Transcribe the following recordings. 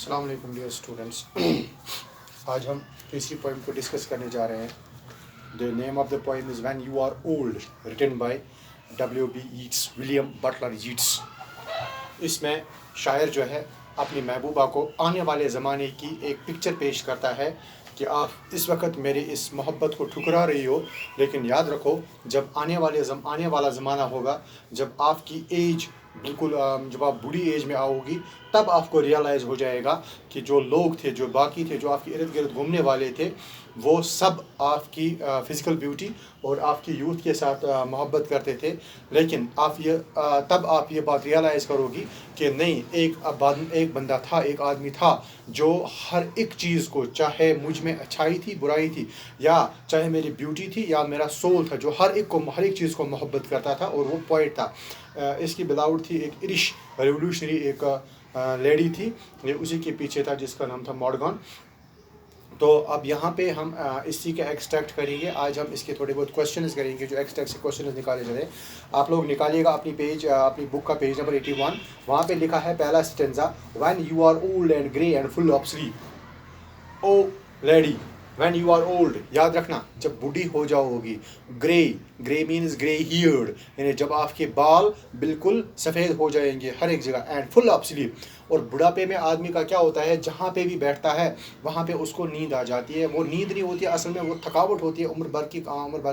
अस्सलाम वालेकुम dear students. आज हम तीसरी पोइम को डिस्कस करने जा रहे हैं। The name of the poem is when you are old, written by W.B. Yeats, William Butler Yeats. इसमें शायर जो है अपनी महबूबा को आने वाले ज़माने की एक पिक्चर पेश करता है कि आप इस वक्त मेरे इस मोहब्बत को ठुकरा रही हो, लेकिन याद रखो जब आने वाला ज़माना होगा, जब आपकी एज बिल्कुल जब आप बूढ़ी एज में आओगी, तब आपको रियलाइज़ हो जाएगा कि जो लोग थे, जो बाकी थे, जो आपके इर्द गिर्द घूमने वाले थे, वो सब आपकी फ़िज़िकल ब्यूटी और आपकी यूथ के साथ मोहब्बत करते थे। लेकिन तब आप ये बात रियलाइज़ करोगी कि नहीं, एक बंदा था, एक आदमी था जो हर एक चीज़ को, चाहे मुझ में अच्छाई थी, बुराई थी, या चाहे मेरी ब्यूटी थी या मेरा सोल था, जो हर एक चीज़ को मोहब्बत करता था, और वो पोइट था। इसकी बिलाउड थी एक इरिश रेवोल्यूशनरी, एक लेडी थी, ये उसी के पीछे था जिसका नाम था मॉडगन। तो अब यहाँ पे हम इसी का एक्सट्रैक्ट करेंगे। आज हम इसके थोड़े बहुत क्वेश्चंस करेंगे, जो एक्सट्रैक्ट से क्वेश्चंस निकाले जाते हैं। आप लोग निकालिएगा अपनी बुक का पेज नंबर 81। वहाँ पे लिखा है पहला stanza, when you are old and grey and full of sleep, O lady when you are old, याद रखना जब बूढ़ी हो जाओगी। ग्रे मीन्स ग्रे हियर्ड, यानी जब आपके बाल बिल्कुल सफ़ेद हो जाएंगे हर एक जगह, एंड फुल ऑफ स्लीप। और बुढ़ापे में आदमी का क्या होता है, जहाँ पे भी बैठता है वहाँ पे उसको नींद आ जाती है। वो नींद नहीं होती है असल में, वो थकावट होती है उम्र भर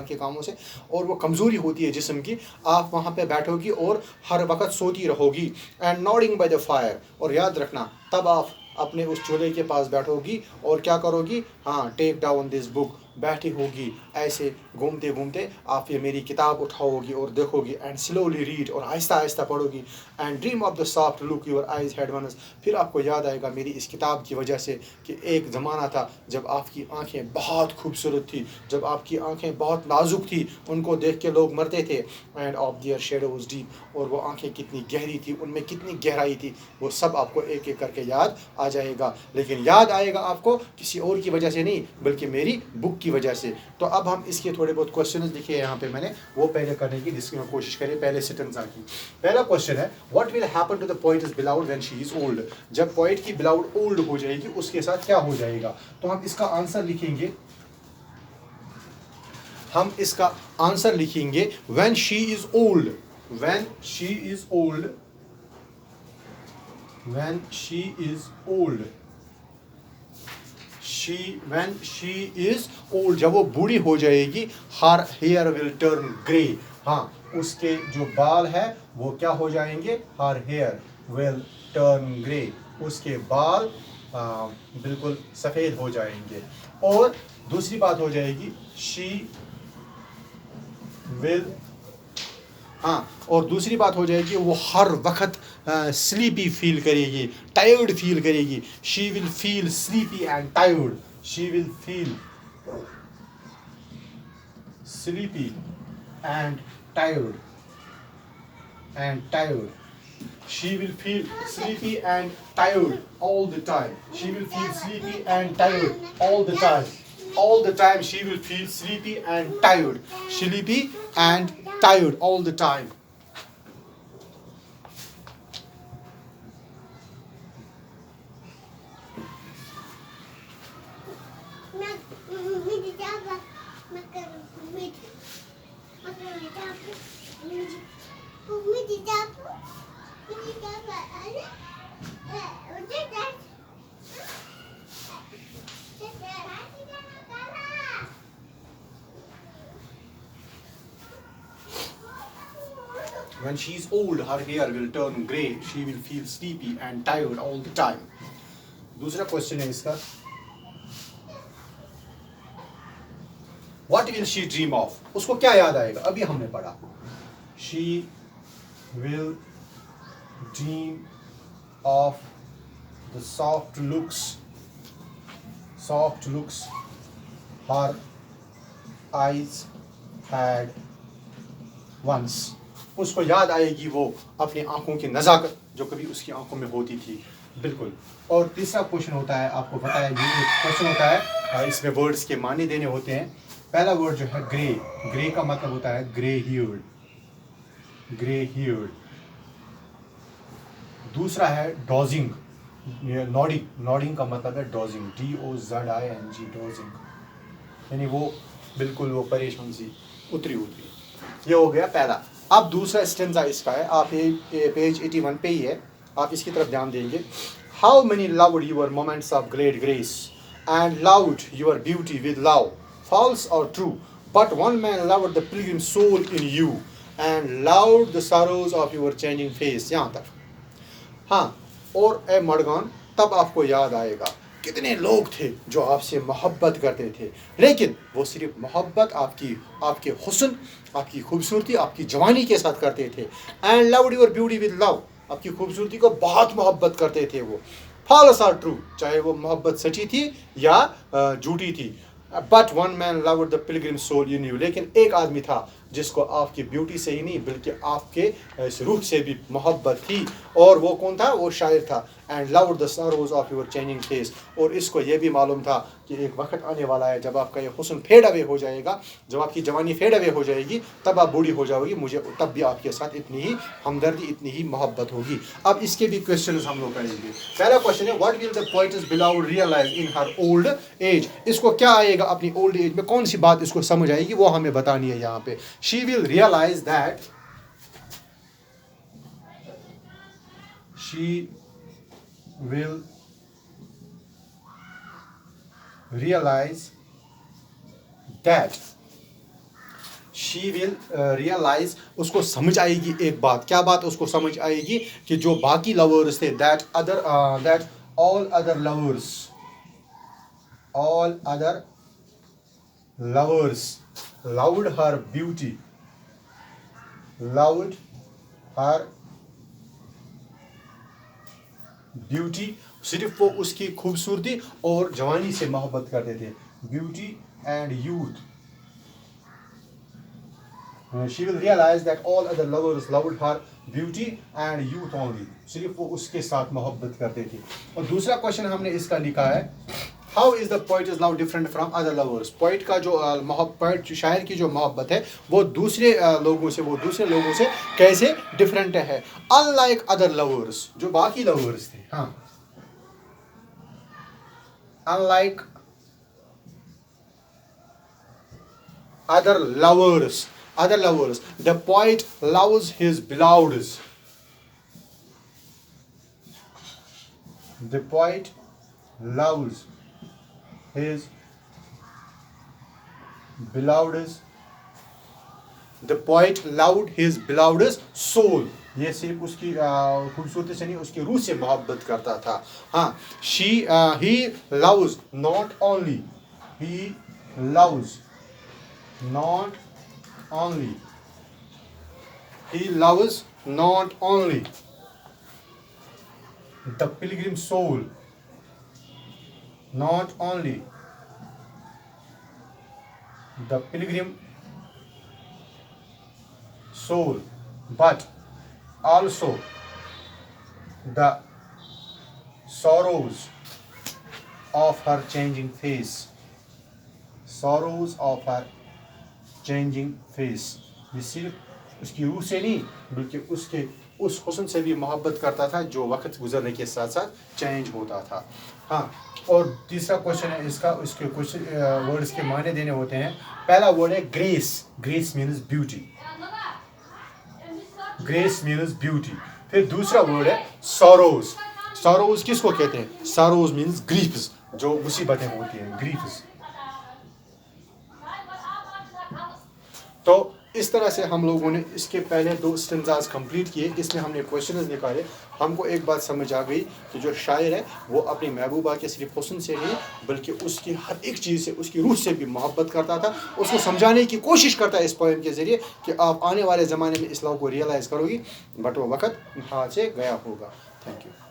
के कामों से, और वो कमज़ोरी होती है जिस्म की। आप वहाँ पे बैठोगी और हर वक्त सोती रहोगी, and nodding by the fire. और याद रखना तब आप अपने उस चूल्हे के पास बैठोगी और क्या करोगी, हाँ, टेक डाउन दिस बुक, बैठी होगी ऐसे घूमते घूमते, आप ये मेरी किताब उठाओगी और देखोगी, एंड स्लोली रीड, और आहिस्ता आहिस्ता पढ़ोगी, and dream of the soft look your eyes had once. फिर आपको याद आएगा मेरी इस किताब की वजह से कि एक ज़माना था जब आपकी आंखें बहुत खूबसूरत थी, जब आपकी आंखें बहुत नाजुक थी, उनको देख के लोग मरते थे, end of their shadows deep, और वो आंखें कितनी गहरी थी, उनमें कितनी गहराई थी, वो सब आपको एक एक करके याद आ जाएगा। लेकिन याद आएगा आपको किसी और की वजह से नहीं, बल्कि मेरी बुक की वजह से। तो अब हम इसके थोड़े बहुत क्वेश्चंस लिखे यहाँ पे मैंने, वो पहले करने की कोशिश करें। पहले सिटेंजा की पहला क्वेश्चन है, what will happen to the poet is beloved when she is old. जब पोएट की बिलाउड ओल्ड हो जाएगी, उसके साथ क्या हो जाएगा। तो हम इसका आंसर लिखेंगे, when she is old, when she is old, when she is old, when she is old, जब वो बूढ़ी हो जाएगी, her hair will turn grey, हाँ, उसके जो बाल है वो क्या हो जाएंगे, her hair will turn grey, उसके बाल बिल्कुल सफ़ेद हो जाएंगे। और दूसरी बात हो जाएगी, she will, हाँ, और दूसरी बात हो जाएगी, वो हर वक्त स्लीपी फील करेगी, टायर्ड फील करेगी। She will feel sleepy and tired, she will feel sleepy and tired, she will feel sleepy and tired all the time, she will feel sleepy and tired all the time, she will feel sleepy and tired all the time. When she is old, her hair will turn grey. She will feel sleepy and tired all the time. दूसरा question है इसका, What will she dream of? उसको क्या याद आएगा, अभी हमने पढ़ा। She will dream of the soft looks her eyes had once. उसको याद आएगी वो अपनी आंखों की नज़ाकत जो कभी उसकी आंखों में होती थी, बिल्कुल। और तीसरा क्वेश्चन होता है, आपको पता है ये क्वेश्चन होता है, इसमें वर्ड्स के मानी देने होते हैं। पहला वर्ड जो है ग्रे का मतलब होता है ग्रे हियर्ड। दूसरा है डॉजिंग, नॉडिंग का मतलब है डोजिंग, DOZING, डोजिंग, यानी वो बिल्कुल वो परेशान सी उतरी उतरी। ये हो गया पहला। अब दूसरा स्टेंजा इसका है, आप ये पेज 81 पे ही है, आप इसकी तरफ ध्यान देंगे। How many loved your moments of great grace and loved your beauty with love, false और true, but one man loved the pilgrim soul in you and loved the sorrows of your changing face. यहाँ तक। हाँ, और ए मडगान, तब आपको याद आएगा कितने लोग थे जो आपसे मोहब्बत करते थे, लेकिन वो सिर्फ मोहब्बत आपके हुस्न, आपकी खूबसूरती, आपकी जवानी के साथ करते थे। And loved your beauty with love, आपकी खूबसूरती को बहुत मोहब्बत करते थे वो। फॉल्स आर ट्रू, चाहे वो मोहब्बत सच्ची थी या झूठी थी। But one man loved the pilgrim soul in you, लेकिन एक आदमी था जिसको आपकी ब्यूटी से ही नहीं बल्कि आपके इस रूह से भी मोहब्बत थी, और वो कौन था? वो शायर था। And loved the sorrows of your changing face, और इसको ये भी मालूम था कि एक वक्त आने वाला है जब आपका ये हुस्न फेड अवे हो जाएगा, जब आपकी जवानी फेड अवे हो जाएगी, तब आप बूढ़ी हो जाओगी, मुझे तब भी आपके साथ इतनी ही हमदर्दी, इतनी ही मोहब्बत होगी। अब इसके भी क्वेश्चन हम लोग करेंगे। पहला क्वेश्चन है, what will the poet's beloved realise in her old age, इसको क्या आएगा अपनी ओल्ड एज में, कौन सी बात इसको समझ आएगी वो हमें बतानी है यहाँ पे। She will realize that she will realize उसको समझ आएगी एक बात। क्या बात उसको समझ आएगी? कि जो बाकी लवर्स थे, that all other lovers loved her beauty, सिर्फ वो उसकी खूबसूरती और जवानी से मोहब्बत करते थे। Beauty and youth, she will realize that all other lovers loved her beauty and youth only, सिर्फ वो उसके साथ मोहब्बत करते थे। और दूसरा क्वेश्चन हमने इसका लिखा है, How is the poet's love different from other lovers? Poet का जो पोइट शायर की जो मोहब्बत है वो दूसरे लोगों से कैसे डिफरेंट है? Unlike other lovers, जो बाकी लवर्स थे, हाँ, unlike other lovers, the poet loves his beloveds. The poet loves his beloveds. The poet loved his beloved's soul. ये सिर्फ उसकी खूबसूरती से नहीं, उसकी रूह से मोहब्बत करता था। हाँ, he loves not only the pilgrim soul, not only the pilgrim soul, but also the sorrows of her changing face. ये सिर्फ उसकी रूह से नहीं बल्कि उसके उस हुस्न से भी मोहब्बत करता था जो वक्त गुजरने के साथ साथ चेंज होता था। हाँ, और तीसरा क्वेश्चन है इसका, उसके कुछ वर्ड्स के मायने देने होते हैं। पहला वर्ड है ग्रेस मीन्स ब्यूटी। फिर दूसरा वर्ड है सॉरोज किसको कहते हैं? सॉरोज मीन्स ग्रीफ्स, जो मुसीबतें होती हैं, ग्रीफ्स। तो इस तरह से हम लोगों ने इसके पहले 2 स्टेंजास कंप्लीट किए, इसमें हमने क्वेश्चंस निकाले। हमको एक बात समझ आ गई कि जो शायर है वो अपनी महबूबा के सिर्फ हुस्न से नहीं बल्कि उसकी हर एक चीज़ से, उसकी रूह से भी मोहब्बत करता था। उसको समझाने की कोशिश करता है इस पोएम के ज़रिए कि आप आने वाले ज़माने में इस लव को रियलाइज़ करोगी, बट वो वक्त हाथ से गया होगा। Thank you.